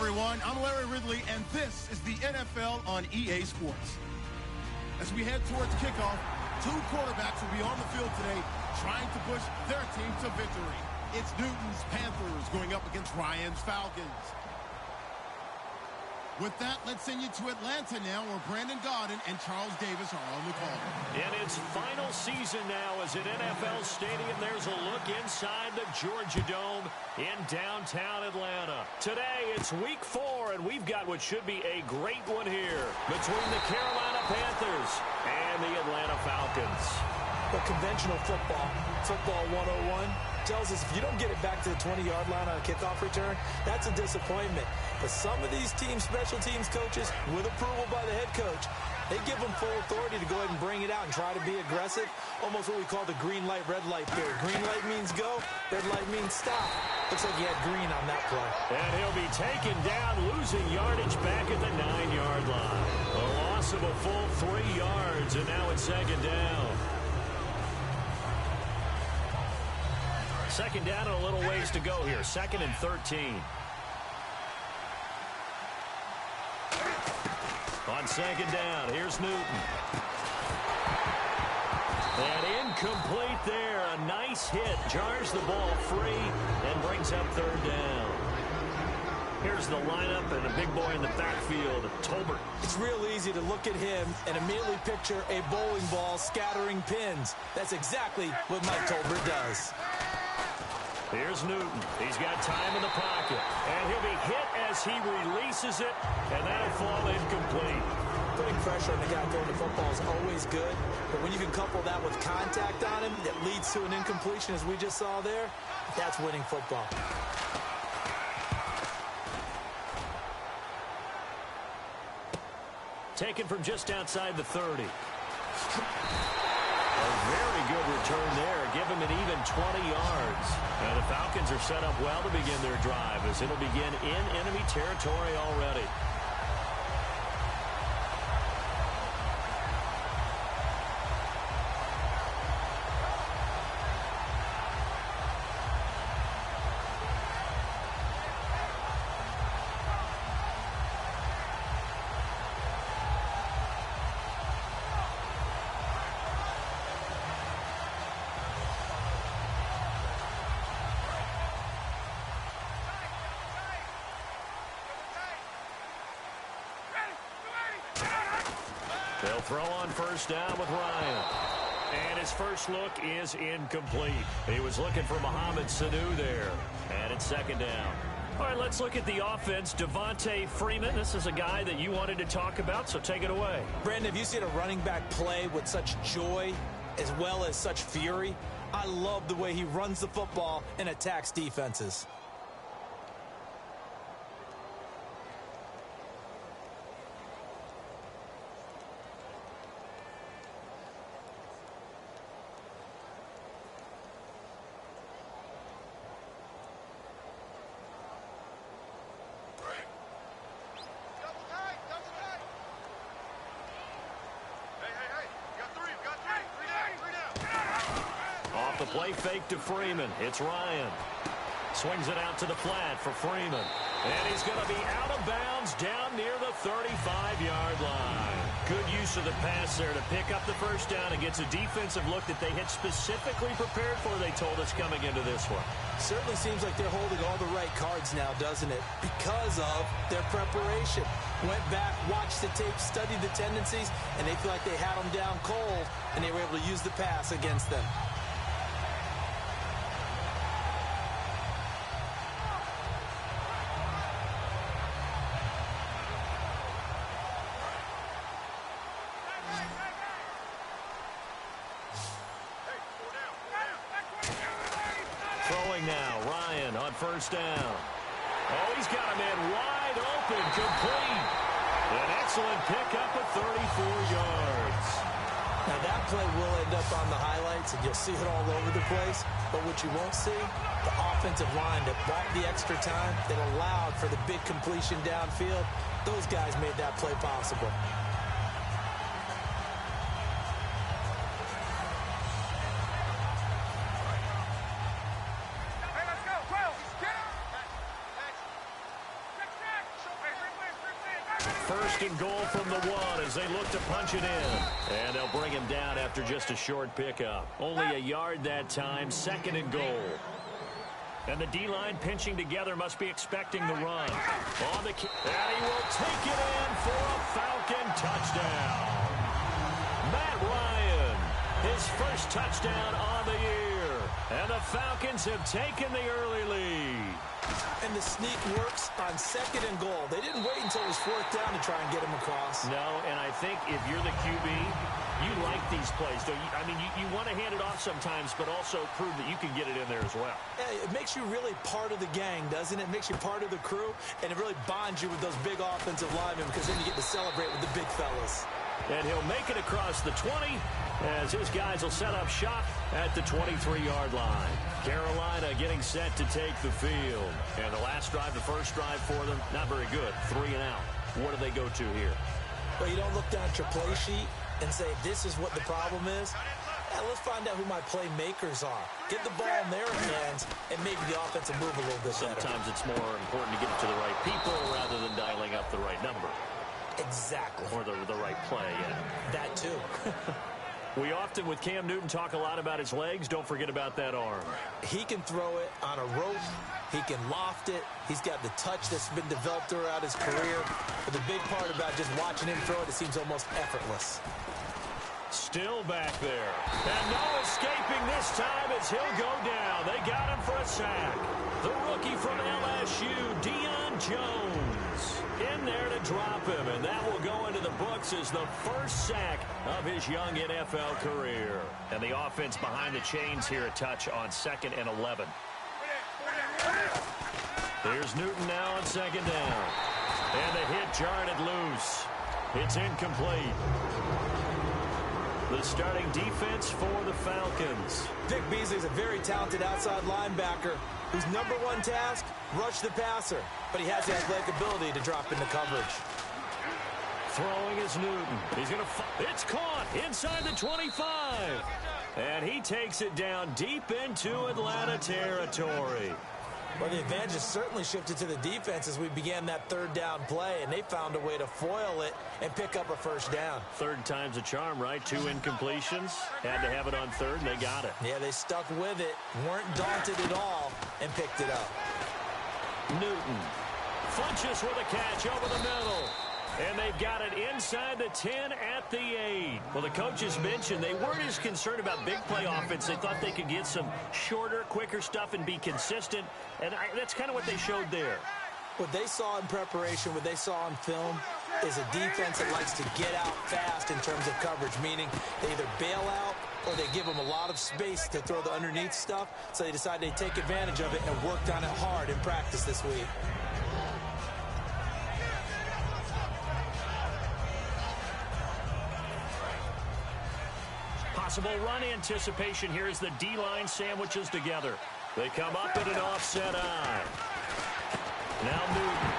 everyone. I'm Larry Ridley, and this is the NFL on EA Sports. As we head towards kickoff, two quarterbacks will be on the field today trying to push their team to victory. It's Newton's Panthers going up against Ryan's Falcons. With that, let's send you to Atlanta now, where Brandon Gaudin and Charles Davis are on the call. In its final season now as an NFL stadium, there's a look inside the Georgia Dome in downtown Atlanta. Today, it's week 4, and we've got what should be a great one here between the Carolina Panthers and the Atlanta Falcons. But conventional football 101, tells us if you don't get it back to the 20-yard line on a kickoff return, that's a disappointment. But some of these special teams coaches, with approval by the head coach, they give them full authority to go ahead and bring it out and try to be aggressive. Almost what we call the green light, red light theory. Green light means go, red light means stop. Looks like he had green on that play. And he'll be taken down, losing yardage back at the 9-yard line. A loss of a full 3 yards, and now it's second down. Second down and a little ways to go here. 2nd and 13. On second down, here's Newton. And incomplete there. A nice hit. Jars the ball free and brings up 3rd down. Here's the lineup and a big boy in the backfield, Tolbert. It's real easy to look at him and immediately picture a bowling ball scattering pins. That's exactly what Mike Tolbert does. Here's Newton. He's got time in the pocket. And he'll be hit as he releases it, and that'll fall incomplete. Putting pressure on the guy throwing the football is always good, but when you can couple that with contact on him that leads to an incompletion, as we just saw there, that's winning football. Taken from just outside the 30. A very good return there. Give him an even 20 yards. And the Falcons are set up well to begin their drive, as it'll begin in enemy territory already. They'll throw on first down with Ryan. And his first look is incomplete. He was looking for Mohamed Sanu there. And it's second down. All right, let's look at the offense. Devontae Freeman, this is a guy that you wanted to talk about, so take it away. Brandon, have you seen a running back play with such joy as well as such fury? I love the way he runs the football and attacks defenses. The play fake to Freeman. It's Ryan. Swings it out to the flat for Freeman. And he's going to be out of bounds down near the 35-yard line. Good use of the pass there to pick up the first down and gets a defensive look that they had specifically prepared for, they told us, coming into this one. Certainly seems like they're holding all the right cards now, doesn't it? Because of their preparation. Went back, watched the tape, studied the tendencies, and they feel like they had them down cold, and they were able to use the pass against them. Now, Ryan on first down. Oh, he's got a man wide open, complete. An excellent pickup at 34 yards. Now, that play will end up on the highlights, and you'll see it all over the place. But what you won't see, the offensive line that bought the extra time, that allowed for the big completion downfield. Those guys made that play possible. First and goal from the 1 as they look to punch it in. And they'll bring him down after just a short pickup. Only a yard that time, second and goal. And the D-line pinching together must be expecting the run. On the kick, and he will take it in for a Falcon touchdown. Matt Ryan, his first touchdown on the year. And the Falcons have taken the early lead. And the sneak works on second and goal. They didn't wait until it was fourth down to try and get him across. No, and I think if you're the QB, you like these plays, don't you? I mean, you want to hand it off sometimes, but also prove that you can get it in there as well. Yeah, it makes you really part of the gang, doesn't it? It makes you part of the crew, and it really bonds you with those big offensive linemen because then you get to celebrate with the big fellas. And he'll make it across the 20 as his guys will set up shop at the 23-yard line. Carolina getting set to take the field. And the last drive, the first drive for them, not very good. 3 and out. What do they go to here? Well, you don't look down at your play sheet and say, this is what the problem is. Yeah, let's find out who my playmakers are. Get the ball in their hands, and maybe the offense will move a little bit better. Sometimes it's more important to get it to the right people rather than dialing up the right number. Exactly. Or the right play, yeah. That too. We often, with Cam Newton, talk a lot about his legs. Don't forget about that arm. He can throw it on a rope. He can loft it. He's got the touch that's been developed throughout his career. But the big part about just watching him throw it, it seems almost effortless. Still back there. And no escaping this time as he'll go down. They got him for a sack. The rookie from LSU, Deion Jones, in there to drop him. And that will go into the books as the first sack of his young NFL career. And the offense behind the chains here a touch on 2nd and 11. Here's Newton now on 2nd down. And the hit jarred it loose. It's incomplete. The starting defense for the Falcons. Vic Beasley's a very talented outside linebacker whose #1 task, rush the passer. But he has the athletic ability to drop into coverage. Throwing is Newton. He's going to... It's caught inside the 25. And he takes it down deep into Atlanta territory. Well, the advantage has certainly shifted to the defense as we began that 3rd down play, and they found a way to foil it and pick up a first down. 3rd time's a charm, right? 2 incompletions. Had to have it on 3rd, and they got it. Yeah, they stuck with it, weren't daunted at all, and picked it up. Newton flinches with a catch over the middle. And they've got it inside the 10 at the 8. Well, the coaches mentioned they weren't as concerned about big play offense. They thought they could get some shorter, quicker stuff and be consistent. And that's kind of what they showed there. What they saw in preparation, what they saw on film, is a defense that likes to get out fast in terms of coverage, meaning they either bail out or they give them a lot of space to throw the underneath stuff. So they decided they'd take advantage of it and worked on it hard in practice this week. Possible run anticipation here as the D-line sandwiches together. They come up in an offset eye. Now Newton.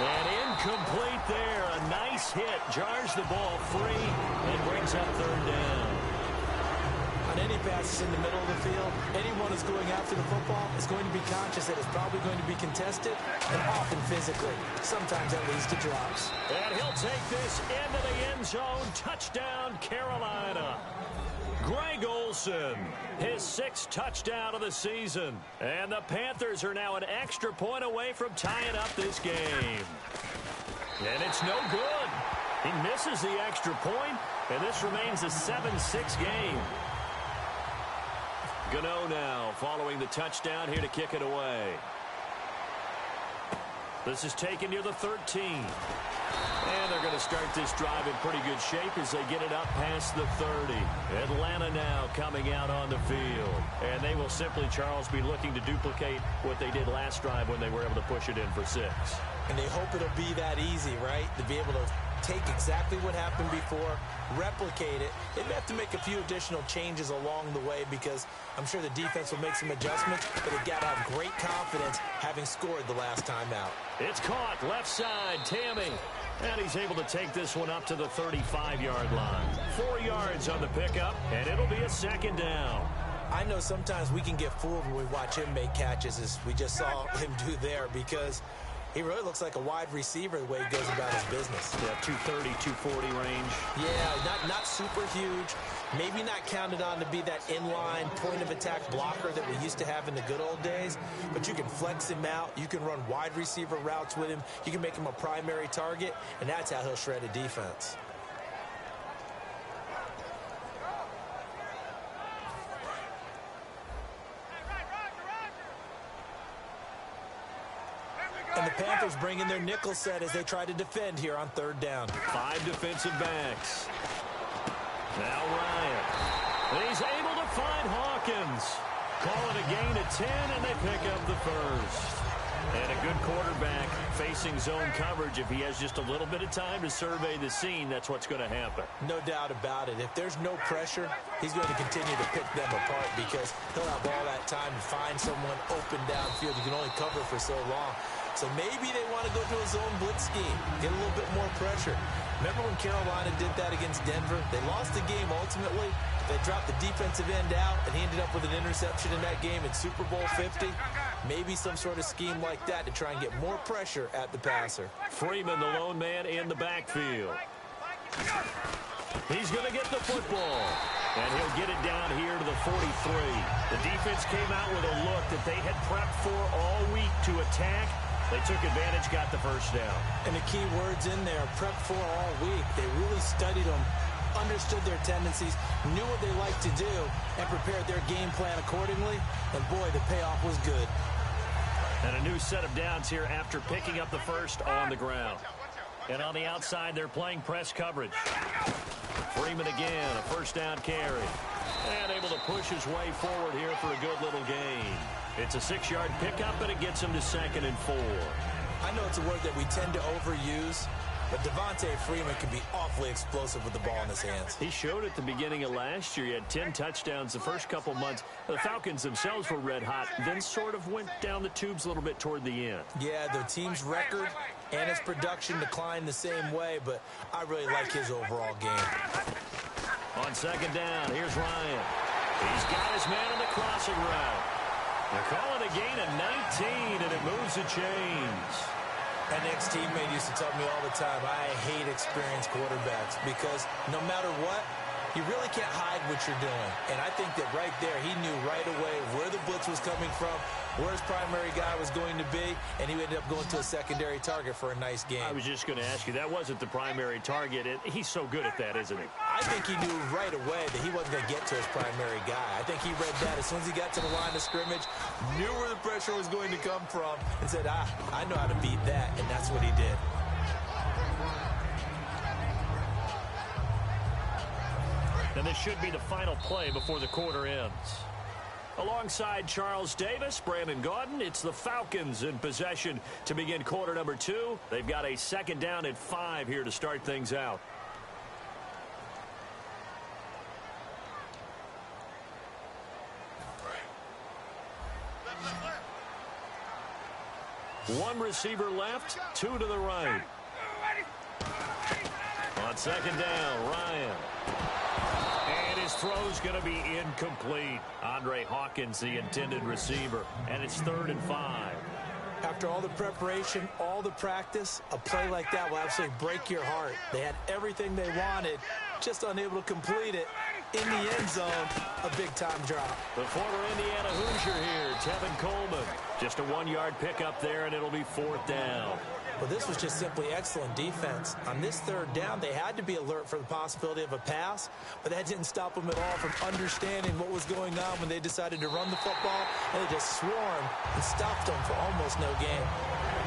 And incomplete there. A nice hit. Jars the ball free and brings up 3rd down. On any passes in the middle of the field, anyone who's going after the football is going to be conscious that it's probably going to be contested and often physically. Sometimes that leads to drops. And he'll take this into the end zone. Touchdown, Carolina. Greg Olsen, his 6th touchdown of the season. And the Panthers are now an extra point away from tying up this game. And it's no good. He misses the extra point, and this remains a 7-6 game. Gano now following the touchdown here to kick it away. This is taken near the 13. And they're going to start this drive in pretty good shape as they get it up past the 30. Atlanta now coming out on the field. And they will simply, Charles, be looking to duplicate what they did last drive when they were able to push it in for 6. And they hope it'll be that easy, right? To be able to take exactly what happened before, replicate it. They may have to make a few additional changes along the way because I'm sure the defense will make some adjustments, but they've got to have great confidence having scored the last time out. It's caught left side, Tammy. And he's able to take this one up to the 35-yard line. 4 yards on the pickup, and it'll be a 2nd down. I know sometimes we can get fooled when we watch him make catches, as we just saw him do there, because He really looks like a wide receiver the way he goes about his business. Yeah, 230, 240 range. Yeah, not super huge. Maybe not counted on to be that inline point-of-attack blocker that we used to have in the good old days. But you can flex him out. You can run wide receiver routes with him. You can make him a primary target, and that's how he'll shred a defense. And the Panthers bring in their nickel set as they try to defend here on third down. 5 defensive backs. Now Ryan. And he's able to find Hawkins. Call it a gain of 10, and they pick up the first. And a good quarterback facing zone coverage. If he has just a little bit of time to survey the scene, that's what's going to happen. No doubt about it. If there's no pressure, he's going to continue to pick them apart because he'll have all that time to find someone open downfield. You can only cover for so long. So maybe they want to go to a zone blitz scheme, get a little bit more pressure. Remember when Carolina did that against Denver? They lost the game ultimately. They dropped the defensive end out, and he ended up with an interception in that game in Super Bowl 50. Maybe some sort of scheme like that to try and get more pressure at the passer. Freeman, the lone man in the backfield. He's going to get the football, and he'll get it down here to the 43. The defense came out with a look that they had prepped for all week to attack. They took advantage, got the first down. And the key words in there, prep for all week. They really studied them, understood their tendencies, knew what they liked to do, and prepared their game plan accordingly. And, boy, the payoff was good. And a new set of downs here after picking up the first on the ground. And on the outside, they're playing press coverage. Freeman again, a first down carry. And able to push his way forward here for a good little gain. It's a 6-yard pickup, and it gets him to 2nd and 4. I know it's a word that we tend to overuse, but Devontae Freeman can be awfully explosive with the ball in his hands. He showed at the beginning of last year. He had 10 touchdowns the first couple months. The Falcons themselves were red hot, then sort of went down the tubes a little bit toward the end. Yeah, the team's record and his production declined the same way, but I really like his overall game. On 2nd down, here's Ryan. He's got his man on the crossing route. They're calling a gain of 19, and it moves the chains. An ex-teammate used to tell me all the time, I hate experienced quarterbacks because no matter what, you really can't hide what you're doing. And I think that right there, he knew right away where the blitz was coming from, where his primary guy was going to be, and he ended up going to a secondary target for a nice game. I was just going to ask you, that wasn't the primary target. He's so good at that, isn't he? I think he knew right away that he wasn't going to get to his primary guy. I think he read that as soon as he got to the line of scrimmage, knew where the pressure was going to come from, and said, I know how to beat that, and that's what he did. And this should be the final play before the quarter ends. Alongside Charles Davis, Brandon Gaudin, it's the Falcons in possession to begin quarter number 2. They've got a 2nd down and 5 here to start things out. One receiver left, 2 to the right. On 2nd down, Ryan. And his throw's going to be incomplete. Andre Hawkins, the intended receiver. And it's 3rd and 5. After all the preparation, all the practice, a play like that will absolutely break your heart. They had everything they wanted, just unable to complete it. In the end zone, a big-time drop. The former Indiana Hoosier here, Tevin Coleman. Just a 1-yard pickup there, and it'll be 4th down. Well, this was just simply excellent defense. On this 3rd down, they had to be alert for the possibility of a pass, but that didn't stop them at all from understanding what was going on when they decided to run the football, and they just swarmed and stopped them for almost no gain.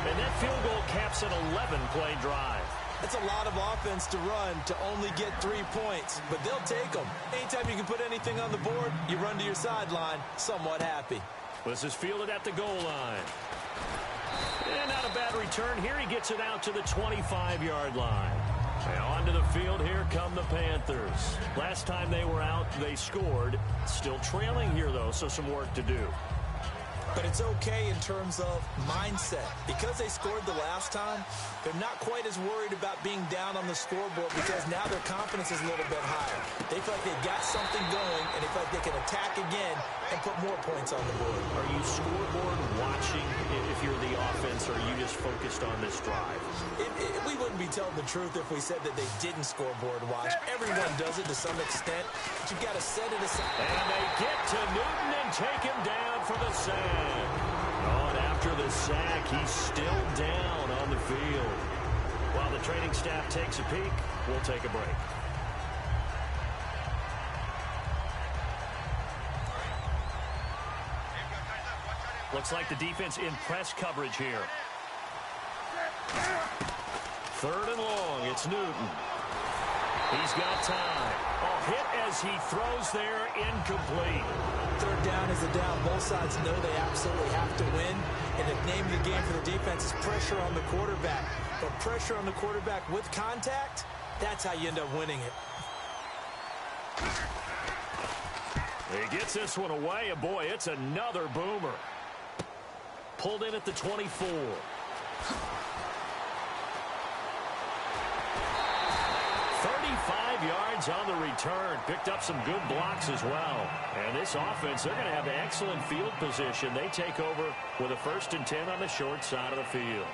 And that field goal caps an 11-play drive. That's a lot of offense to run to only get 3 points, but they'll take them. Anytime you can put anything on the board, you run to your sideline somewhat happy. This is fielded at the goal line. And not a bad return here. He gets it out to the 25-yard line. And onto the field, here come the Panthers. Last time they were out, they scored. Still trailing here, though, so some work to do. But it's okay in terms of mindset. Because they scored the last time, they're not quite as worried about being down on the scoreboard because now their confidence is a little bit higher. They feel like they've got something going, and they feel like they can attack again and put more points on the board. Are you scoreboard watching if you're the offense, or are you just focused on this drive? We wouldn't be telling the truth if we said that they didn't scoreboard watch. Everyone does it to some extent, but you've got to set it aside. And they get to Newton and take him down for the sack. Oh, and after the sack, he's still down on the field. While the training staff takes a peek, we'll take a break. Looks like the defense in press coverage here. 3rd and long, it's Newton. He's got time. A hit as he throws there, incomplete. 3rd down is a down. Both sides know they absolutely have to win. And the name of the game for the defense is pressure on the quarterback. But pressure on the quarterback with contact, that's how you end up winning it. He gets this one away, and boy, it's another boomer. Pulled in at the 24. 35 yards on the return. Picked up some good blocks as well. And this offense, they're going to have excellent field position. They take over with a 1st and 10 on the short side of the field.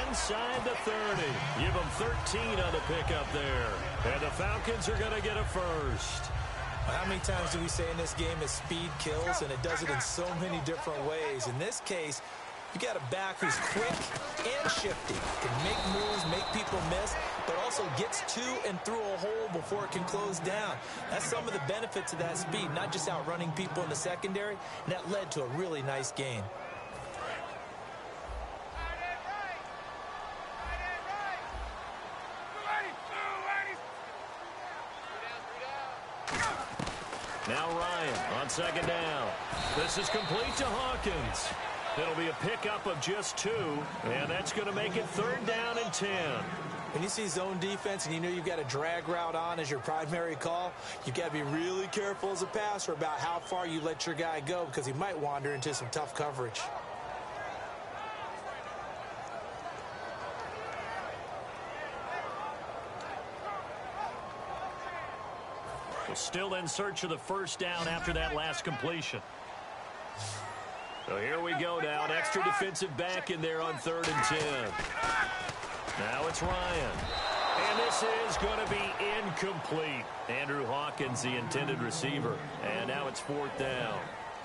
Inside the 30. Give them 13 on the pickup there. And the Falcons are going to get a first. How many times do we say in this game that speed kills, and it does it in so many different ways? In this case, you got a back who's quick and shifty, can make moves, make people miss, but also gets to and through a hole before it can close down. That's some of the benefits of that speed, not just outrunning people in the secondary, and that led to a really nice gain. Now Ryan on 2nd down. This is complete to Hawkins. It'll be a pickup of just 2, and that's going to make it 3rd down and 10. When you see zone defense and you know you've got a drag route on as your primary call, you've got to be really careful as a passer about how far you let your guy go because he might wander into some tough coverage. Still in search of the 1st down after that last completion. So here we go now. An extra defensive back in there on 3rd and 10. Now it's Ryan. And this is going to be incomplete. Andrew Hawkins, the intended receiver. And now it's 4th down.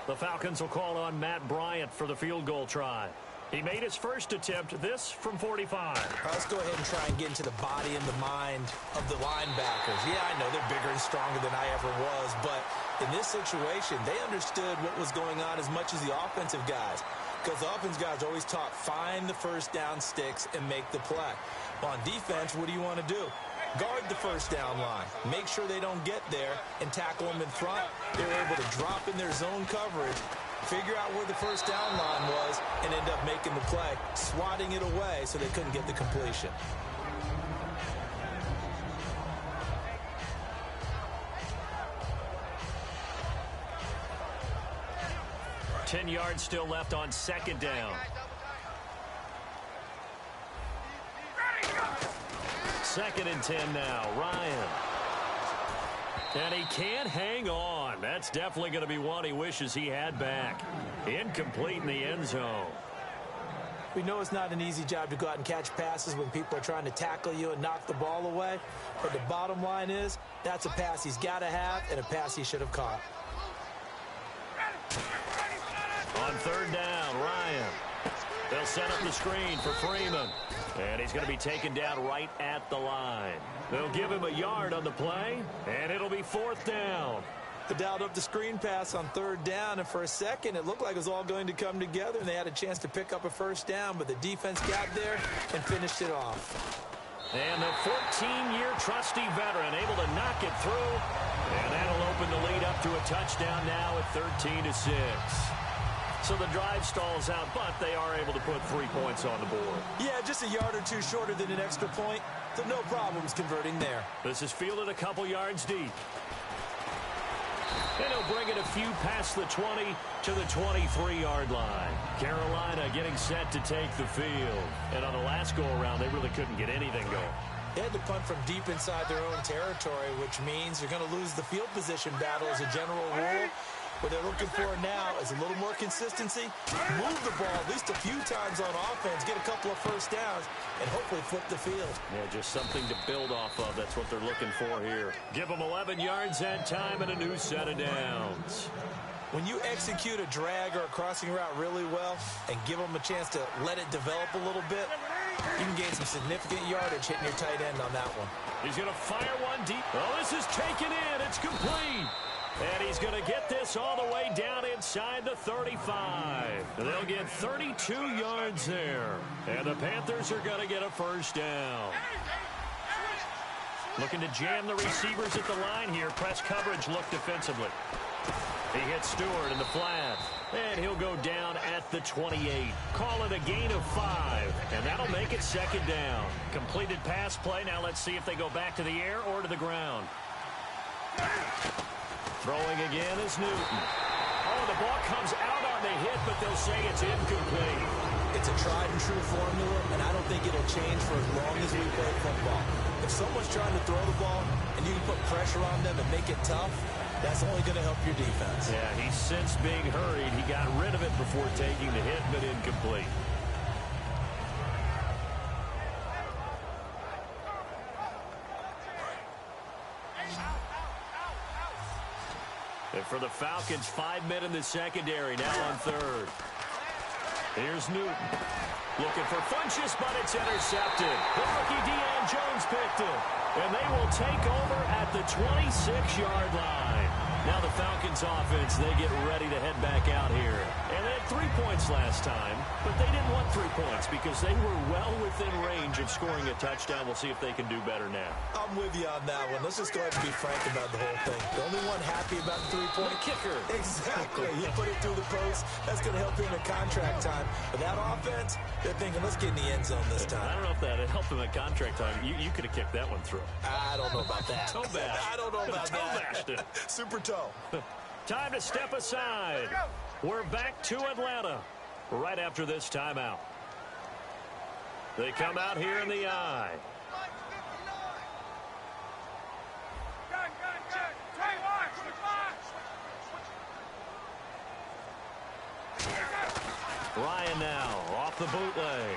The Falcons will call on Matt Bryant for the field goal try. He made his first attempt, this from 45. Let's go ahead and try and get into the body and the mind of the linebackers. Yeah, I know they're bigger and stronger than I ever was, but in this situation, they understood what was going on as much as the offensive guys. Because the offensive guys are always taught, find the 1st down sticks and make the play. Well, on defense, what do you want to do? Guard the 1st down line. Make sure they don't get there and tackle them in front. They were able to drop in their zone coverage, figure out where the 1st down line was, and end up making the play, swatting it away so they couldn't get the completion. Ten yards still left on 2nd down. 2nd and 10 now. Ryan. And he can't hang on. That's definitely going to be one he wishes he had back. Incomplete in the end zone. We know it's not an easy job to go out and catch passes when people are trying to tackle you and knock the ball away. But the bottom line is, that's a pass he's got to have and a pass he should have caught. On 3rd down, Ryan. They'll set up the screen for Freeman. And he's going to be taken down right at the line. They'll give him a yard on the play, and it'll be 4th down. They dialed up the screen pass on 3rd down, and for a second, it looked like it was all going to come together, and they had a chance to pick up a 1st down, but the defense got there and finished it off. And the 14-year trusty veteran able to knock it through, and that'll open the lead up to a touchdown now at 13-6. So the drive stalls out, but they are able to put 3 points on the board. Yeah, just a yard or two shorter than an extra point, so no problems converting there. This is fielded a couple yards deep. And he'll bring it a few past the 20 to the 23-yard line. Carolina getting set to take the field. And on the last go-around, they really couldn't get anything going. They had to punt from deep inside their own territory, which means you're going to lose the field position battle as a general rule. What they're looking for now is a little more consistency, move the ball at least a few times on offense, get a couple of first downs, and hopefully flip the field. Yeah, just something to build off of. That's what they're looking for here. Give them 11 yards and time and a new set of downs. When you execute a drag or a crossing route really well and give them a chance to let it develop a little bit, you can gain some significant yardage hitting your tight end on that one. He's going to fire one deep. Oh, this is taken in. It's complete. And he's going to get this all the way down inside the 35. They'll get 32 yards there. And the Panthers are going to get a first down. Looking to jam the receivers at the line here. Press coverage look defensively. He hits Stewart in the flat. And he'll go down at the 28. Call it a gain of 5. And that'll make it second down. Completed pass play. Now let's see if they go back to the air or to the ground. Throwing again is Newton. Oh, the ball comes out on the hit, but they'll say it's incomplete. It's a tried-and-true formula, and I don't think it'll change for as long as we play football. If someone's trying to throw the ball and you can put pressure on them and make it tough, that's only going to help your defense. Yeah, he's since being hurried. He got rid of it before taking the hit, but incomplete. And for the Falcons, 5 men in the secondary, now on third. Here's Newton. Looking for Funchess, but it's intercepted. The rookie Deion Jones picked it. And they will take over at the 26-yard line. Now the Falcons offense, they get ready to head back out here. And they had 3 points last time, but they didn't want 3 points because they were well within range of scoring a touchdown. We'll see if they can do better now. I'm with you on that one. Let's just go ahead and be frank about the whole thing. The only one happy about the 3-point kicker. Exactly. You put it through the post. That's going to help you in a contract time. But that offense, they're thinking, let's get in the end zone this time. I don't know if that helped them in contract time. You could have kicked that one through. I don't know about that. Toe bash. I don't know about that. Toe bashed. Super toe. Time to step aside. We're back to Atlanta right after this timeout. They come out here in the I. Ryan now off the bootleg.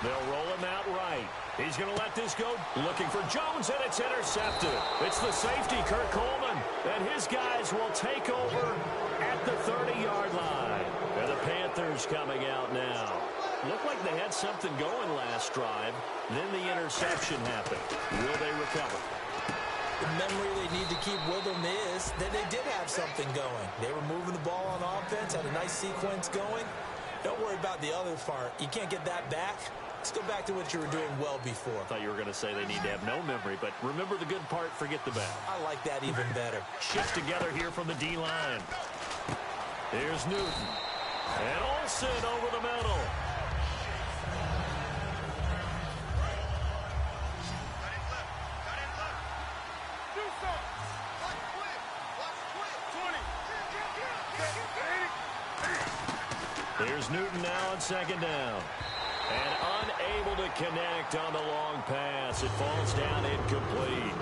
They'll roll him out right. He's going to let this go. Looking for Jones, and it's intercepted. It's the safety, Kurt Coleman. And his guys will take over at the 30-yard line. And the Panthers coming out now. Looked like they had something going last drive. Then the interception happened. Will they recover? The memory they need to keep with them is that they did have something going. They were moving the ball on offense, had a nice sequence going. Don't worry about the other part. You can't get that back. Let's go back to what you were doing well before. I thought you were going to say they need to have no memory, but remember the good part, forget the bad. I like that even better. Shift together here from the D-line. Here's Newton. And Olsen over the middle. Here's Newton now on second down. And unable to connect on the long pass. It falls down incomplete.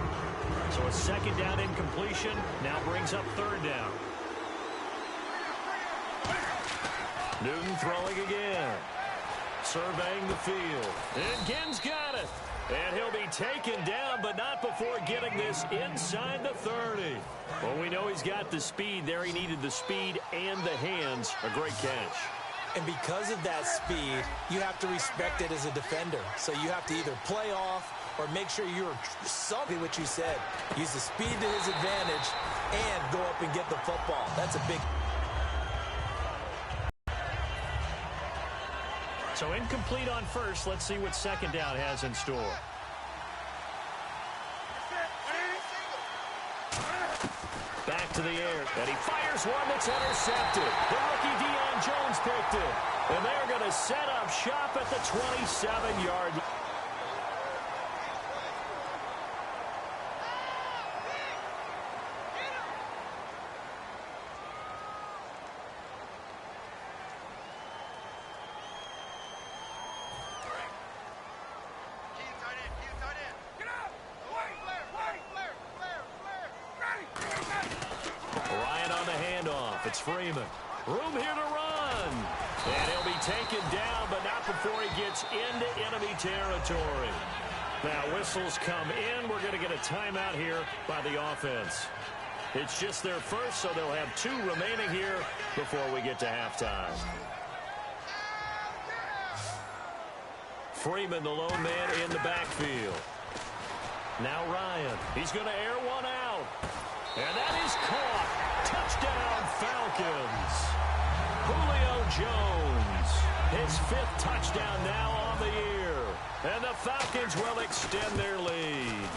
So a second down incompletion now brings up third down. Newton throwing again. Surveying the field. And Ginn's got it. And he'll be taken down, but not before getting this inside the 30. Well, we know he's got the speed there. He needed the speed and the hands. A great catch. And because of that speed, you have to respect it as a defender. So you have to either play off or make sure you're something what you said. Use the speed to his advantage and go up and get the football. That's a big... So incomplete on first. Let's see what second down has in store. Back to the air. And he fires one that's intercepted. The rookie Deion Jones picked it. And they're going to set up shop at the 27-yard line. It's Freeman. Room here to run. And he'll be taken down, but not before he gets into enemy territory. Now, whistles come in. We're going to get a timeout here by the offense. It's just their first, so they'll have 2 remaining here before we get to halftime. Freeman, the lone man in the backfield. Now Ryan. He's going to air one out. And that is caught. Touchdown, Falcons. Julio Jones. His 5th touchdown now on the year. And the Falcons will extend their lead.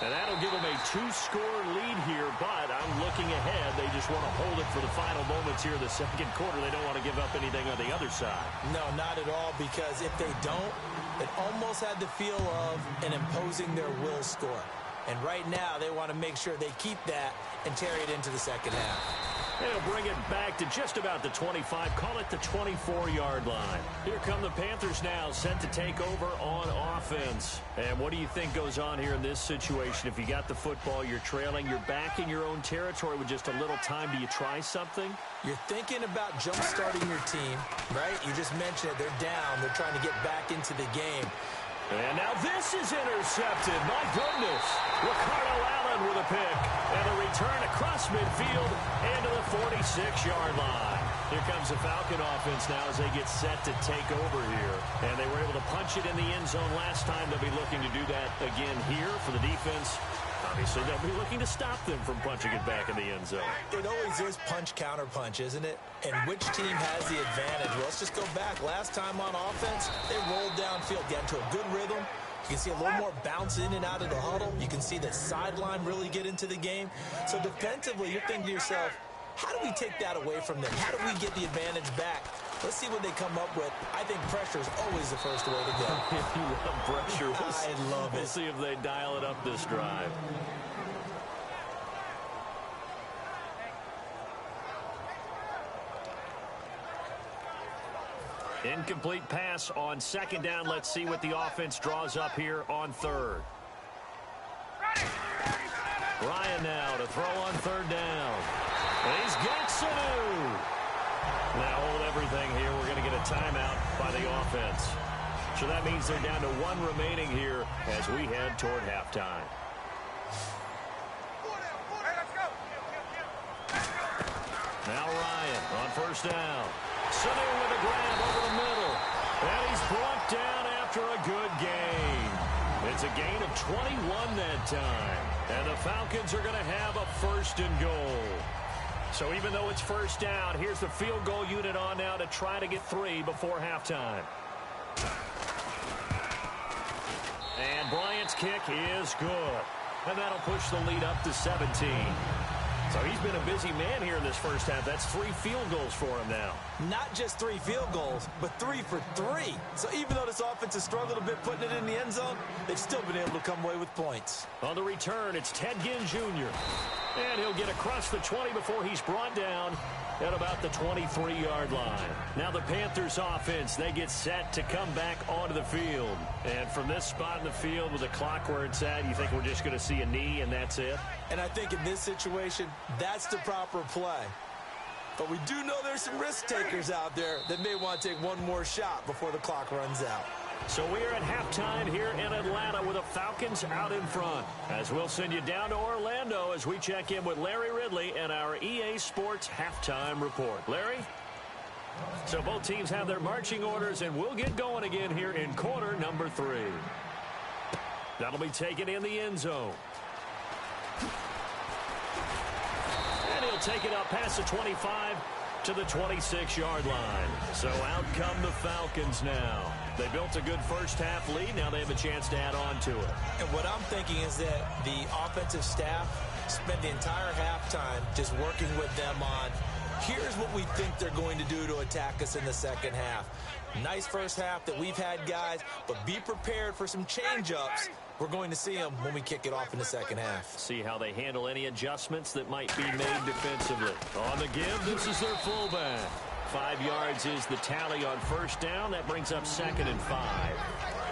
And that'll give them a 2-score lead here, but I'm looking ahead. They just want to hold it for the final moments here in the second quarter. They don't want to give up anything on the other side. No, not at all, because if they don't, it almost had the feel of an imposing their will score. And right now, they want to make sure they keep that and carry it into the second half. They'll bring it back to just about the 25. Call it the 24-yard line. Here come the Panthers now, set to take over on offense. And what do you think goes on here in this situation? If you got the football, you're trailing, you're back in your own territory with just a little time. Do you try something? You're thinking about jump-starting your team, right? You just mentioned it. They're down. They're trying to get back into the game. And now this is intercepted. My goodness. Ricardo Allen with a pick. And a return across midfield into the 46-yard line. Here comes the Falcon offense now as they get set to take over here. And they were able to punch it in the end zone last time. They'll be looking to do that again here for the defense. Obviously, they'll be looking to stop them from punching it back in the end zone. It always is punch-counter-punch, isn't it? And which team has the advantage? Well, let's just go back. Last time on offense, they rolled downfield, got into a good rhythm. You can see a little more bounce in and out of the huddle. You can see the sideline really get into the game. So defensively, you're thinking to yourself, how do we take that away from them? How do we get the advantage back? Let's see what they come up with. I think pressure is always the first way to go. You love pressure. I love it. We'll see if they dial it up this drive. Incomplete pass on second down. Let's see what the offense draws up here on third. Ryan now to throw on third down. And he's got Sanu. Now hold everything here. We're going to get a timeout by the offense. So that means they're down to 1 remaining here as we head toward halftime. Now Ryan on first down. Sanu with a grab over the middle. And he's brought down after a good gain. It's a gain of 21 that time. And the Falcons are going to have a 1st and goal. So even though it's first down, here's the field goal unit on now to try to get 3 before halftime. And Bryant's kick is good. And that'll push the lead up to 17. So he's been a busy man here in this first half. That's 3 field goals for him now. Not just 3 field goals, but 3 for 3. So even though this offense has struggled a bit putting it in the end zone, they've still been able to come away with points. On the return, it's Ted Ginn Jr. And he'll get across the 20 before he's brought down at about the 23-yard line. Now the Panthers offense, they get set to come back onto the field. And from this spot in the field with the clock where it's at, you think we're just going to see a knee and that's it? And I think in this situation, that's the proper play. But we do know there's some risk takers out there that may want to take one more shot before the clock runs out. So we are at halftime here in Atlanta with the Falcons out in front. As we'll send you down to Orlando as we check in with Larry Ridley and our EA Sports Halftime Report. Larry? So both teams have their marching orders, and we'll get going again here in quarter number 3. That'll be taken in the end zone. And he'll take it up past the 25 to the 26-yard line. So out come the Falcons now. They built a good first half lead. Now they have a chance to add on to it. And what I'm thinking is that the offensive staff spent the entire halftime just working with them on, here's what we think they're going to do to attack us in the second half. Nice first half that we've had, guys, but be prepared for some change-ups. We're going to see them when we kick it off in the second half. See how they handle any adjustments that might be made defensively. On the give, this is their fullback. 5 yards is the tally on first down. That brings up 2nd and 5.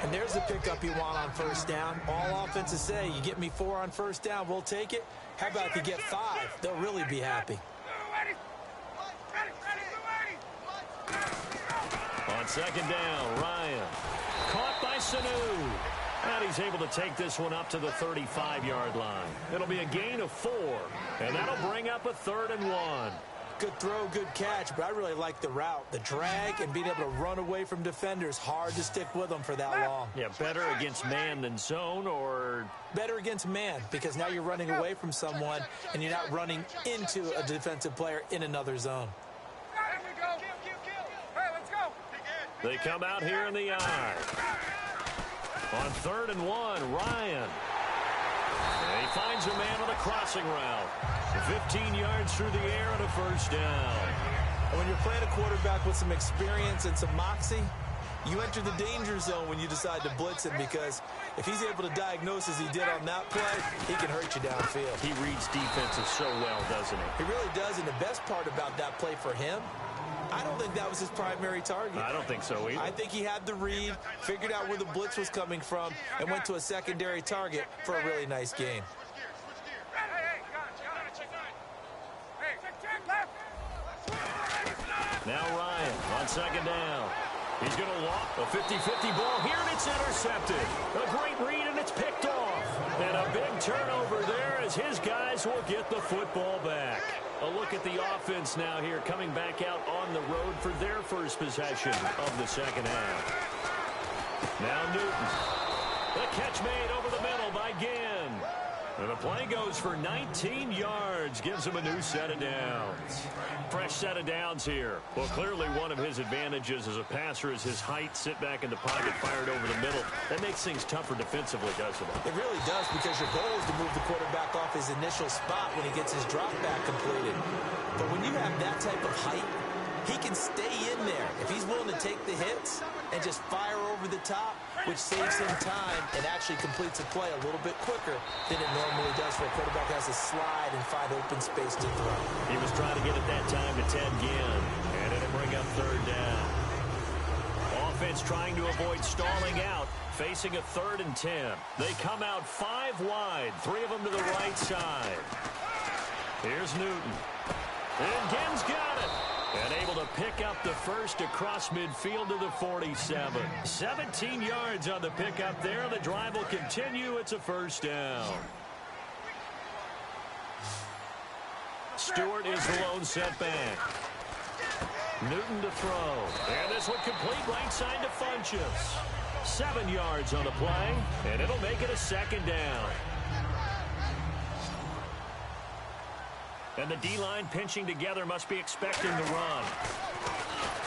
And there's the pickup you want on first down. All offenses say, you get me 4 on first down, we'll take it. How about if you get 5? They'll really be happy. On 2nd down, Ryan. Caught by Sanu. And he's able to take this one up to the 35-yard line. It'll be a gain of 4. And that'll bring up a 3rd and 1. Good throw, good catch, but I really like the route. The drag and being able to run away from defenders. Hard to stick with them for that long. Yeah, better against man than zone, or... Better against man, because now you're running away from someone and you're not running into a defensive player in another zone. They come out here in the eye. On 3rd and 1, Ryan. And he finds a man on the crossing route. 15 yards through the air and a first down. And when you're playing a quarterback with some experience and some moxie, you enter the danger zone when you decide to blitz him, because if he's able to diagnose as he did on that play, he can hurt you downfield. He reads defenses so well, doesn't he? He really does, and the best part about that play for him, I don't think that was his primary target. I don't think so either. I think he had the read, figured out where the blitz was coming from, and went to a secondary target for a really nice gain. Now Ryan on 2nd down. He's going to walk a 50-50 ball here, and it's intercepted. A great read, and it's picked off. And a big turnover there as his guys will get the football back. A look at the offense now here, coming back out on the road for their first possession of the second half. Now Newton. The catch made over the middle by Ginn. And the play goes for 19 yards, gives him a new set of downs. Fresh set of downs here. Well, clearly one of his advantages as a passer is his height. Sit back in the pocket, fired over the middle. That makes things tougher defensively, doesn't it? It really does, because your goal is to move the quarterback off his initial spot when he gets his drop back completed. But when you have that type of height, he can stay in there. If he's willing to take the hits and just fire over the top, which saves him time and actually completes a play a little bit quicker than it normally does for a quarterback who has to slide and find open space to throw. He was trying to get it that time to Ted Ginn, and it'll bring up 3rd down. Offense trying to avoid stalling out, facing a 3rd and 10. They come out 5 wide, 3 of them to the right side. Here's Newton. And Ginn's got it. And able to pick up the first across midfield to the 47. 17 yards on the pickup there. The drive will continue. It's a first down. Stewart is the lone setback. Newton to throw. And this one complete right side to Funchess. 7 yards on the play. And it'll make it a 2nd down. And the D-line pinching together, must be expecting the run.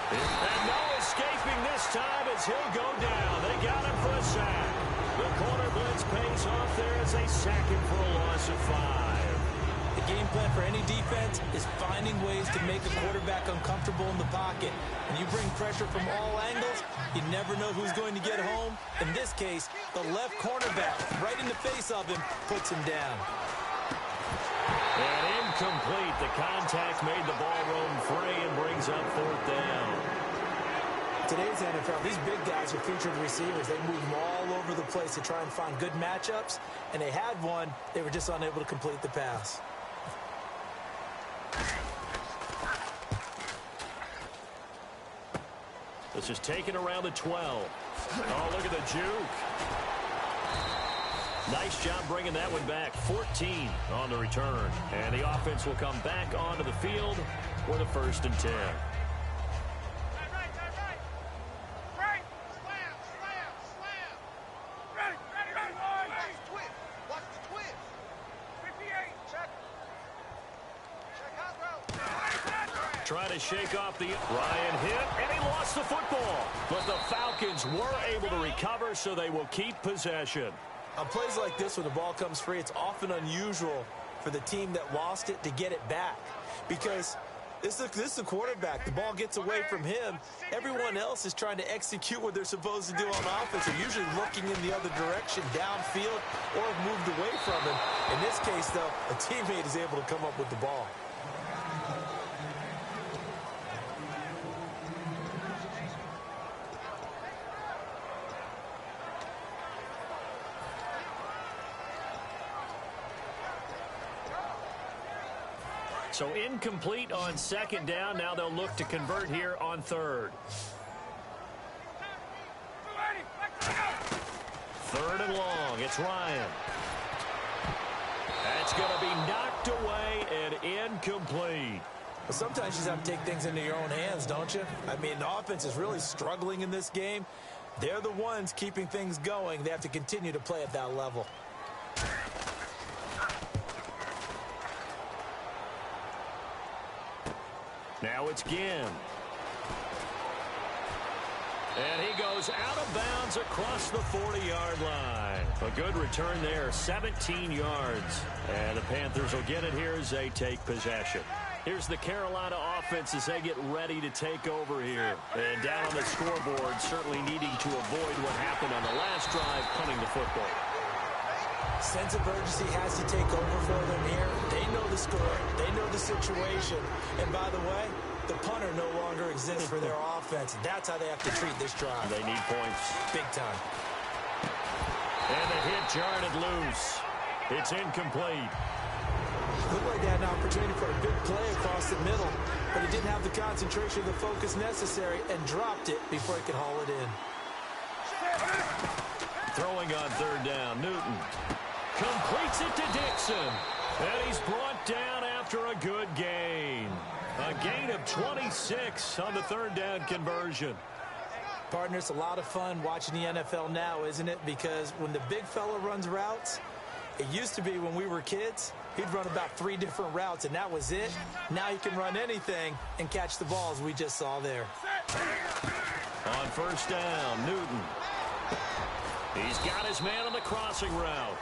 And no escaping this time as he'll go down. They got him for a sack. The corner blitz pays off there as they sack him for a loss of 5. The game plan for any defense is finding ways to make a quarterback uncomfortable in the pocket. When you bring pressure from all angles, you never know who's going to get home. In this case, the left cornerback, right in the face of him, puts him down. And incomplete. The contact made the ball roam free and brings up 4th down. Today's NFL, these big guys are featured receivers. They move them all over the place to try and find good matchups, and they had one. They were just unable to complete the pass. This is taken around the 12. Oh, look at the juke. Nice job bringing that one back. 14 on the return. And the offense will come back onto the field for the 1st and 10. Trying to shake off the Ryan hit, and he lost the football. But the Falcons were able to recover, so they will keep possession. On plays like this, when the ball comes free, it's often unusual for the team that lost it to get it back. Because this is a quarterback. The ball gets away from him. Everyone else is trying to execute what they're supposed to do on offense. They're usually looking in the other direction, downfield, or have moved away from him. In this case, though, a teammate is able to come up with the ball. So incomplete on second down. Now they'll look to convert here on third. Third and long. It's Ryan. That's going to be knocked away and incomplete. Well, sometimes you just have to take things into your own hands, don't you? I mean, the offense is really struggling in this game. They're the ones keeping things going. They have to continue to play at that level. Now it's Ginn. And he goes out of bounds across the 40-yard line. A good return there, 17 yards. And the Panthers will get it here as they take possession. Here's the Carolina offense as they get ready to take over here. And down on the scoreboard, certainly needing to avoid what happened on the last drive, punting the football. Sense of urgency has to take over for them here. They know the score. They know the situation. And by the way, the punter no longer exists for their offense. That's how they have to treat this drive. They need points. Big time. And the hit jarred it loose. It's incomplete. Looked like they had an opportunity for a big play across the middle, but he didn't have the concentration or the focus necessary and dropped it before he could haul it in. Throwing on third down, Newton completes it to Dixon. And he's brought down after a good gain. A gain of 26 on the third down conversion. Partner, it's a lot of fun watching the NFL now, isn't it? Because when the big fella runs routes, it used to be when we were kids, he'd run about 3 different routes, and that was it. Now he can run anything and catch the balls we just saw there. On first down, Newton. He's got his man on the crossing route.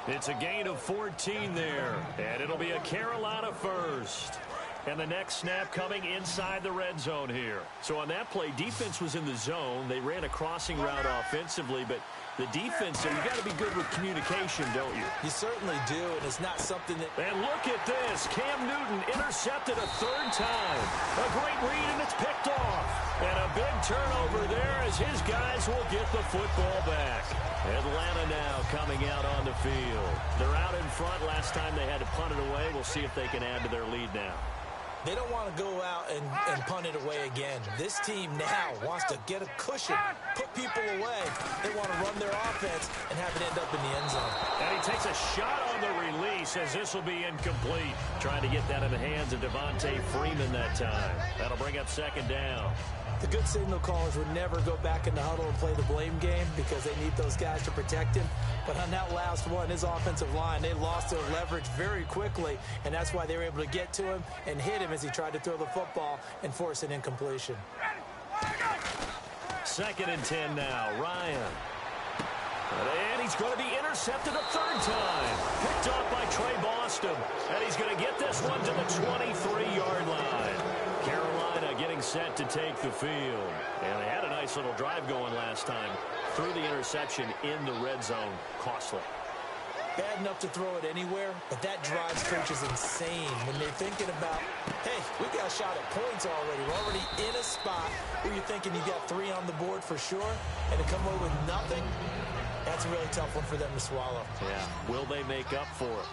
It's a gain of 14 there, and it'll be a Carolina first. And the next snap coming inside the red zone here. So on that play, defense was in the zone. They ran a crossing route offensively, but the defense, so you've got to be good with communication, don't you? You certainly do, and it's not something that... And look at this. Cam Newton intercepted a third time. A great read, and it's picked off. And a big turnover there as his guys will get the football back. Atlanta now coming out on the field. They're out in front. Last time they had to punt it away. We'll see if they can add to their lead now. They don't want to go out and punt it away again. This team now wants to get a cushion, put people away. They want to run their offense and have it end up in the end zone. And he takes a shot on the release as this will be incomplete. Trying to get that in the hands of Devontae Freeman that time. That'll bring up second down. The good signal callers would never go back in the huddle and play the blame game because they need those guys to protect him. But on that last one, his offensive line, they lost their leverage very quickly, and that's why they were able to get to him and hit him as he tried to throw the football and force an incompletion. Second and 10 now, Ryan. And he's going to be intercepted a third time. Picked off by Trey Boston. And he's going to get this one to the 23-yard line. Carolina getting set to take the field. And they had a nice little drive going last time. Threw the interception in the red zone. Costly. Bad enough to throw it anywhere, but that drives coaches insane when they're thinking about, hey, we got a shot at points already. We're already in a spot where you're thinking you got 3 on the board for sure, and to come away with nothing, that's a really tough one for them to swallow. Yeah. Will they make up for it?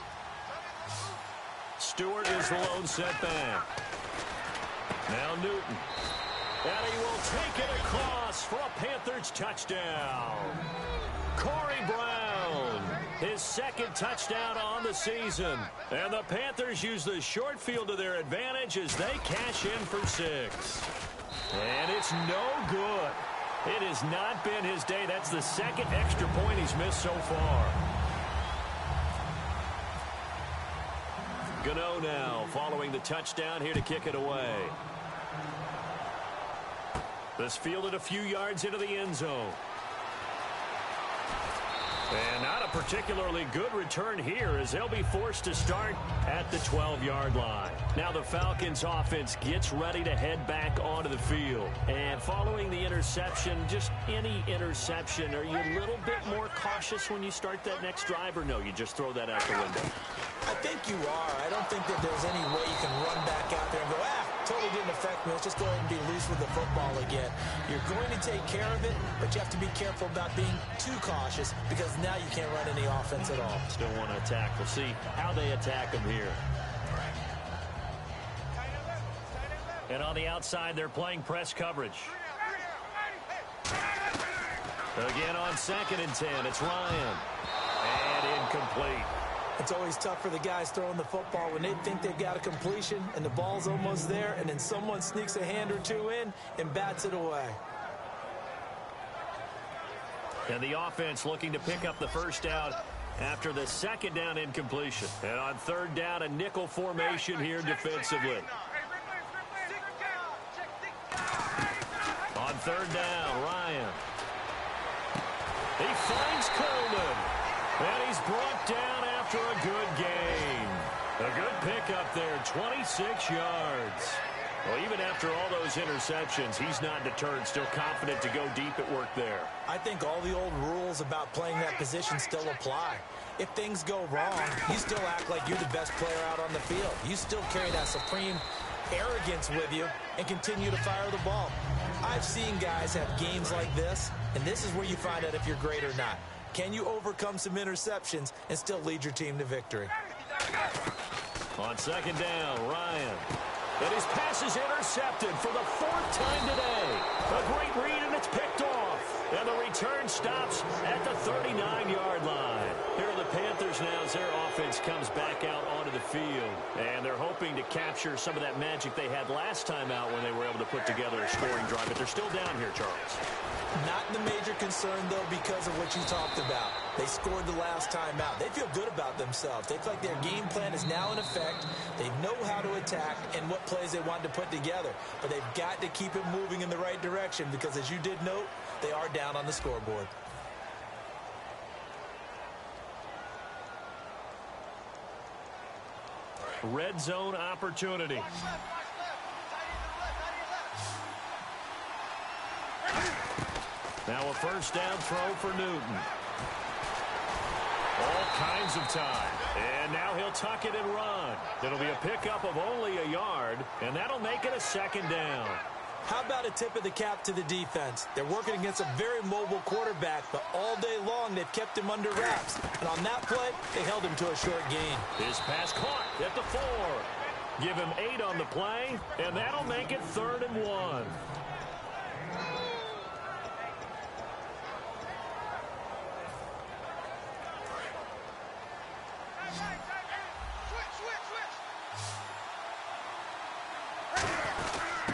Stewart is the lone setback. Now Newton. And he will take it across for a Panthers touchdown. Corey Brown, his second touchdown on the season. And the Panthers use the short field to their advantage as they cash in for 6. And it's no good. It has not been his day. That's the second extra point he's missed so far. Gano now following the touchdown here to kick it away. This fielded a few yards into the end zone. And not a particularly good return here as they'll be forced to start at the 12-yard line. Now the Falcons offense gets ready to head back onto the field. And following the interception, just any interception, are you a little bit more cautious when you start that next drive, or no, you just throw that out the window? I think you are. I don't think that there's any way you can run back out there and go, totally didn't affect me. Let's just go ahead and be loose with the football again. You're going to take care of it, but you have to be careful about being too cautious because now you can't run any offense at all. Still want to attack. We'll see how they attack them here. And on the outside, they're playing press coverage. Again on 2nd and 10, it's Ryan. And incomplete. It's always tough for the guys throwing the football when they think they've got a completion and the ball's almost there, and then someone sneaks a hand or two in and bats it away. And the offense looking to pick up the first down after the 2nd down incompletion. And on 3rd down, a nickel formation here defensively. On 3rd down, Ryan. He finds Coleman. And he's brought down after a good gain. A good pickup there, 26 yards. Well, even after all those interceptions, he's not deterred, still confident to go deep at work there. I think all the old rules about playing that position still apply. If things go wrong, you still act like you're the best player out on the field. You still carry that supreme arrogance with you and continue to fire the ball. I've seen guys have games like this, and this is where you find out if you're great or not. Can you overcome some interceptions and still lead your team to victory? On 2nd down, Ryan. And his pass is intercepted for the 4th time today. A great read, and it's picked off. And the return stops at the 39-yard line. Here are the Panthers now as their offense comes back out onto the field. And they're hoping to capture some of that magic they had last time out when they were able to put together a scoring drive. But they're still down here, Charles. Not the major concern, though, because of what you talked about. They scored the last time out. They feel good about themselves. They feel like their game plan is now in effect. They know how to attack and what plays they want to put together. But they've got to keep it moving in the right direction because, as you did note, they are down on the scoreboard. Red zone opportunity. Now a 1st down throw for Newton. All kinds of time. And now he'll tuck it and run. It'll be a pickup of only a yard, and that'll make it a 2nd down. How about a tip of the cap to the defense? They're working against a very mobile quarterback, but all day long they've kept him under wraps. And on that play, they held him to a short gain. His pass caught at the 4. Give him 8 on the play, and that'll make it 3rd and 1.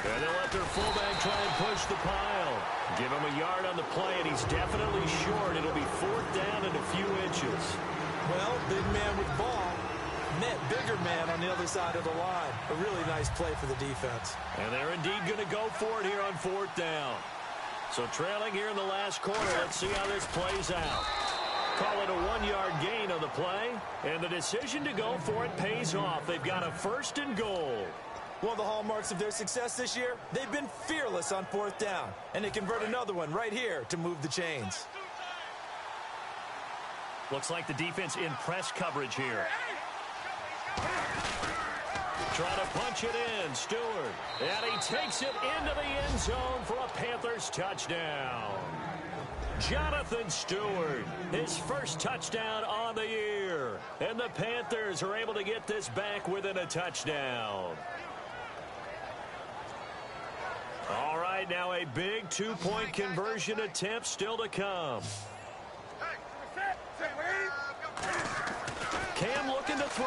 And they'll let their fullback try and push the pile. Give him a yard on the play, and he's definitely short. It'll be 4th down and a few inches. Well, big man with ball met bigger man on the other side of the line. A really nice play for the defense. And they're indeed going to go for it here on 4th down. So trailing here in the last quarter, let's see how this plays out. Call it a 1-yard gain on the play, and the decision to go for it pays off. They've got a 1st and goal. One of the hallmarks of their success this year, they've been fearless on 4th down. And they convert another one right here to move the chains. Looks like the defense in press coverage here. Try to punch it in, Stewart. And he takes it into the end zone for a Panthers touchdown. Jonathan Stewart, his 1st touchdown on the year. And the Panthers are able to get this back within a touchdown. All right, now a big 2-point conversion attempt still to come. Cam looking to throw.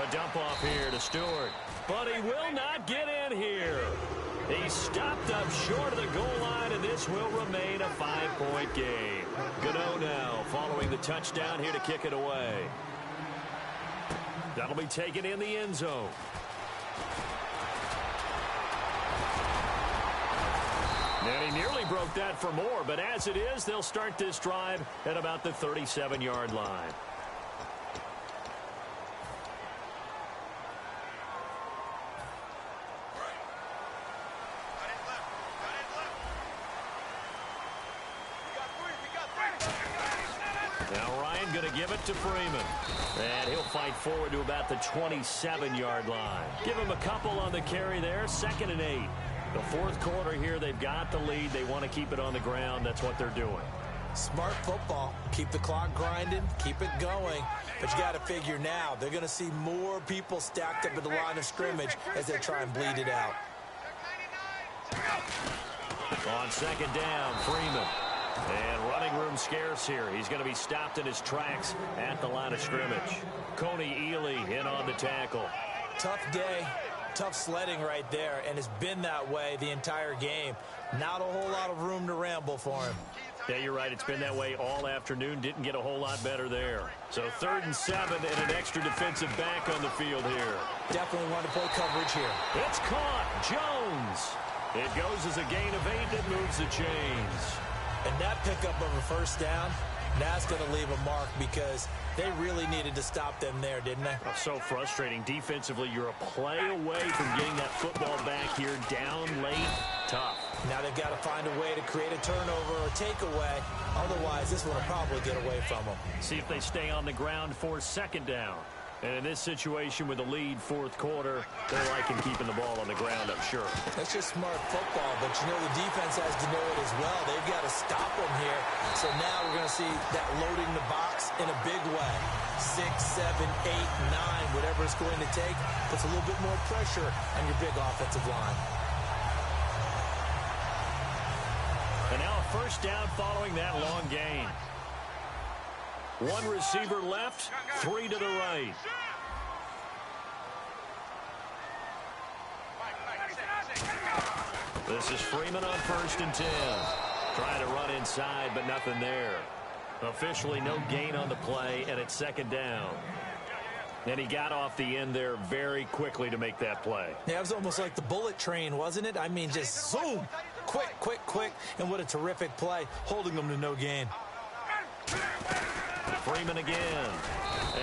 A dump off here to Stewart. But he will not get in here. He stopped up short of the goal line, and this will remain a 5-point game. Gano now following the touchdown here to kick it away. That'll be taken in the end zone. And he nearly broke that for more, but as it is, they'll start this drive at about the 37-yard line. Now Ryan going to give it to Freeman. And he'll fight forward to about the 27-yard line. Give him a couple on the carry there. 2nd and 8. The fourth quarter here, they've got the lead. They want to keep it on the ground. That's what they're doing. Smart football. Keep the clock grinding. Keep it going. But you got to figure now, they're going to see more people stacked up at the line of scrimmage as they try and bleed it out. On 2nd down, Freeman. And running room scarce here. He's going to be stopped in his tracks at the line of scrimmage. Coney Ely in on the tackle. Tough day. Tough sledding right there, and it's been that way the entire game. Not a whole lot of room to ramble for him. Yeah, you're right. It's been that way all afternoon. Didn't get a whole lot better there. So 3rd and 7 and an extra defensive back on the field here. Definitely want to play coverage here. It's caught. Jones. It goes as a gain of 8 that moves the chains. And that pickup of a first down, that's going to leave a mark because they really needed to stop them there, didn't they? Oh, so frustrating. Defensively, you're a play away from getting that football back here down late. Tough. Now they've got to find a way to create a turnover or takeaway. Otherwise, this one will probably get away from them. See if they stay on the ground for 2nd down. And in this situation with the lead, fourth quarter, they're liking keeping the ball on the ground, I'm sure. That's just smart football, but you know the defense has to know it as well. They've got to stop them here. So now we're going to see that loading the box in a big way. 6, 7, 8, 9, whatever it's going to take, puts a little bit more pressure on your big offensive line. And now a first down following that long gain. 1 receiver left, 3 to the right. This is Freeman on 1st and 10. Trying to run inside, but nothing there. Officially no gain on the play, and it's 2nd down. And he got off the end there very quickly to make that play. Yeah, it was almost like the bullet train, wasn't it? I mean, just zoom. Quick, quick, quick. And what a terrific play, holding them to no gain. Freeman again.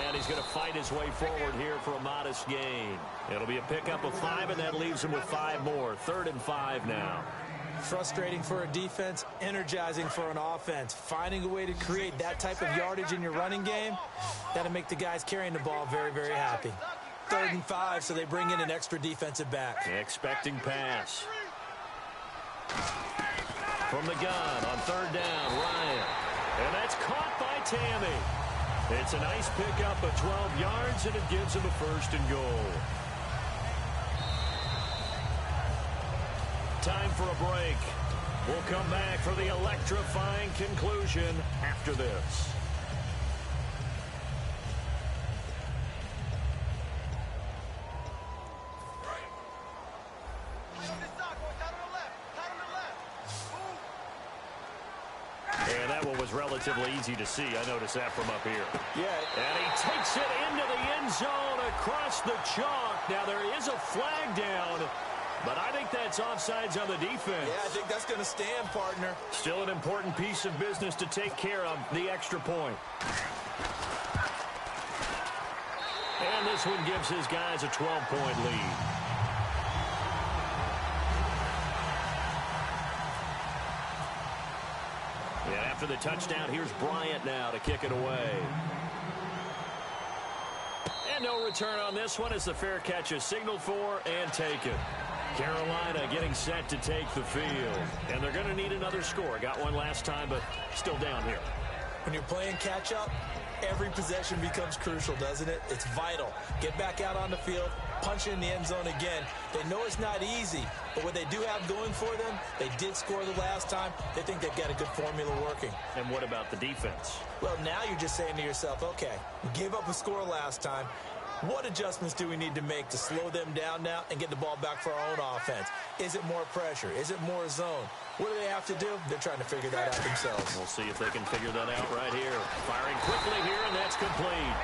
And he's going to fight his way forward here for a modest gain. It'll be a pickup of 5, and that leaves him with 5 more. 3rd and 5 now. Frustrating for a defense, energizing for an offense. Finding a way to create that type of yardage in your running game, that'll make the guys carrying the ball very, very happy. 3rd and 5, so they bring in an extra defensive back. Expecting pass. From the gun on 3rd down, Ryan. And that's caught by Tammy. It's a nice pickup of 12 yards, and it gives him a 1st and goal. Time for a break. We'll come back for the electrifying conclusion after this. And that one was relatively easy to see. I noticed that from up here. Yeah. And he takes it into the end zone across the chalk. Now there is a flag down, but I think that's offsides on the defense. Yeah, I think that's going to stand, partner. Still an important piece of business to take care of, the extra point. And this one gives his guys a 12-point lead. And after the touchdown, here's Bryant now to kick it away. And no return on this one as the fair catch is signaled for and taken. Carolina getting set to take the field. And they're going to need another score. Got one last time, but still down here. When you're playing catch-up, every possession becomes crucial, doesn't it? It's vital. Get back out on the field, punch in the end zone again. They know it's not easy, but what they do have going for them, they did score the last time. They think they've got a good formula working. And what about the defense? Well, now you're just saying to yourself, okay, we gave up a score last time. What adjustments do we need to make to slow them down now and get the ball back for our own offense? Is it more pressure? Is it more zone? What do they have to do? They're trying to figure that out themselves. We'll see if they can figure that out right here. Firing quickly here, and that's complete.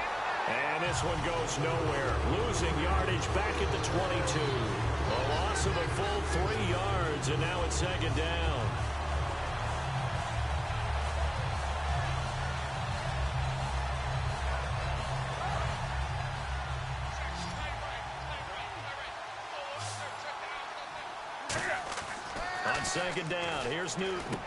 And this one goes nowhere. Losing yardage back at the 22. A loss of a full 3 yards, and now it's 2nd down. On second down, here's Newton.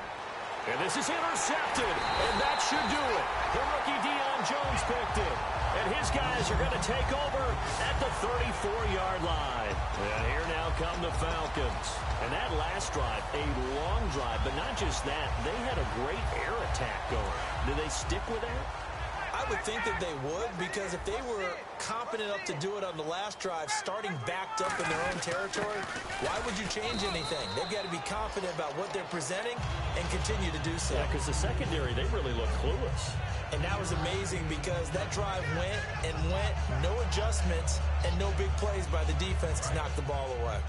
And this is intercepted, and that should do it. The rookie Deion Jones picked it. And his guys are going to take over at the 34-yard line. And here now come the Falcons. And that last drive, a long drive, but not just that. They had a great air attack going. Do they stick with that? I would think that they would, because if they were confident enough to do it on the last drive, starting backed up in their own territory, why would you change anything? They've got to be confident about what they're presenting and continue to do so. Yeah, because the secondary, they really look clueless. And that was amazing because that drive went and went, no adjustments, and no big plays by the defense to knock the ball away.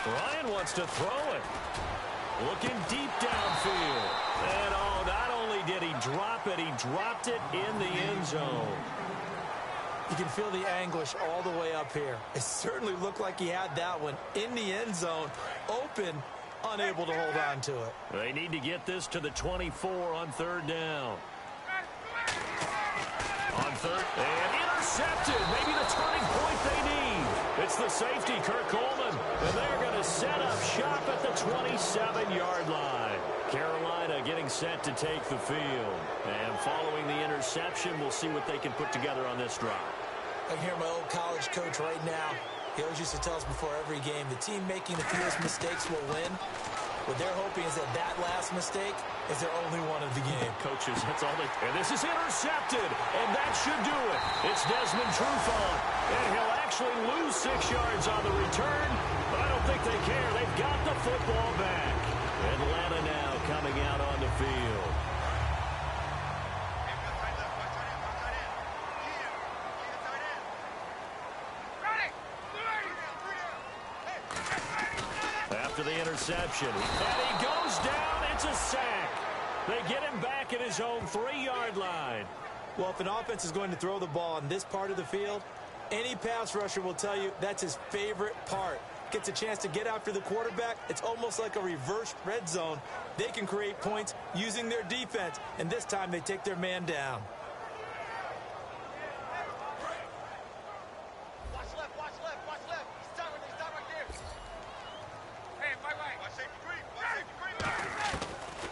Ryan wants to throw it. Looking deep downfield. And oh, not only did he drop it, he dropped it in the end zone. You can feel the anguish all the way up here. It certainly looked like he had that one in the end zone, open, unable to hold on to it. They need to get this to the 24 on third down. On third, and intercepted. Maybe the turning point they need. It's the safety, Kirk Coleman, and they're going to set up shop at the 27-yard line. Carolina getting set to take the field. And following the interception, we'll see what they can put together on this drive. I can hear my old college coach right now. He always used to tell us before every game, the team making the fewest mistakes will win. What they're hoping is that that last mistake is their only one of the game. Coaches, that's all they... And this is intercepted, and that should do it. It's Desmond Trufant, and he'll actually lose 6 yards on the return, but I don't think they care. They've got the football back. Atlanta now coming out on the field. After the interception, and he goes down. It's a sack. They get him back at his own 3-yard line. Well, if an offense is going to throw the ball on this part of the field, any pass rusher will tell you that's his favorite part. Gets a chance to get after the quarterback. It's almost like a reverse red zone. They can create points using their defense, and this time they take their man down.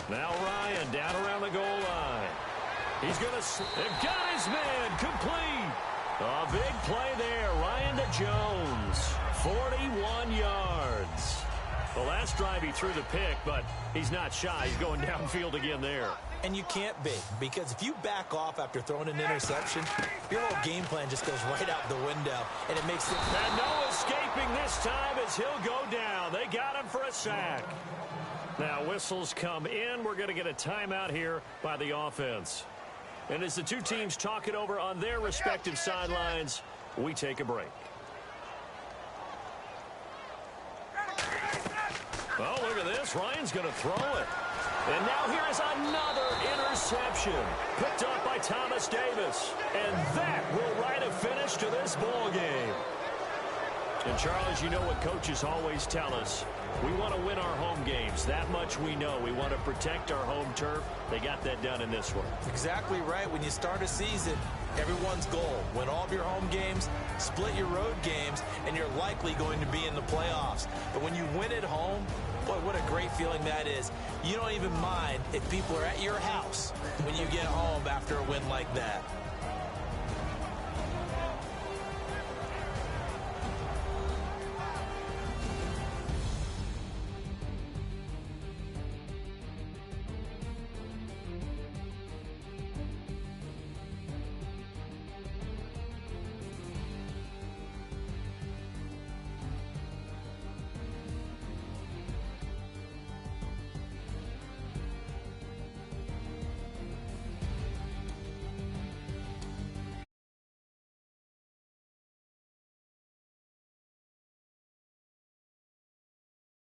Now Ryan down around the goal line. He's going to got his man complete. A big play there. Ryan to Jones. 41 yards. The last drive he threw the pick, but he's not shy. He's going downfield again there. And you can't be, because if you back off after throwing an interception, your whole game plan just goes right out the window, and it makes it... And no escaping this time as he'll go down. They got him for a sack. Now whistles come in. We're going to get a timeout here by the offense. And as the two teams talk it over on their respective sidelines, we take a break. Oh, look at this. Ryan's going to throw it. And now here is another interception picked up by Thomas Davis. And that will write a finish to this ball game. And, Charles, you know what coaches always tell us. We want to win our home games. That much we know. We want to protect our home turf. They got that done in this one. Exactly right. When you start a season, everyone's goal, win all of your home games, split your road games, and you're likely going to be in the playoffs. But when you win at home, boy, what a great feeling that is. You don't even mind if people are at your house when you get home after a win like that.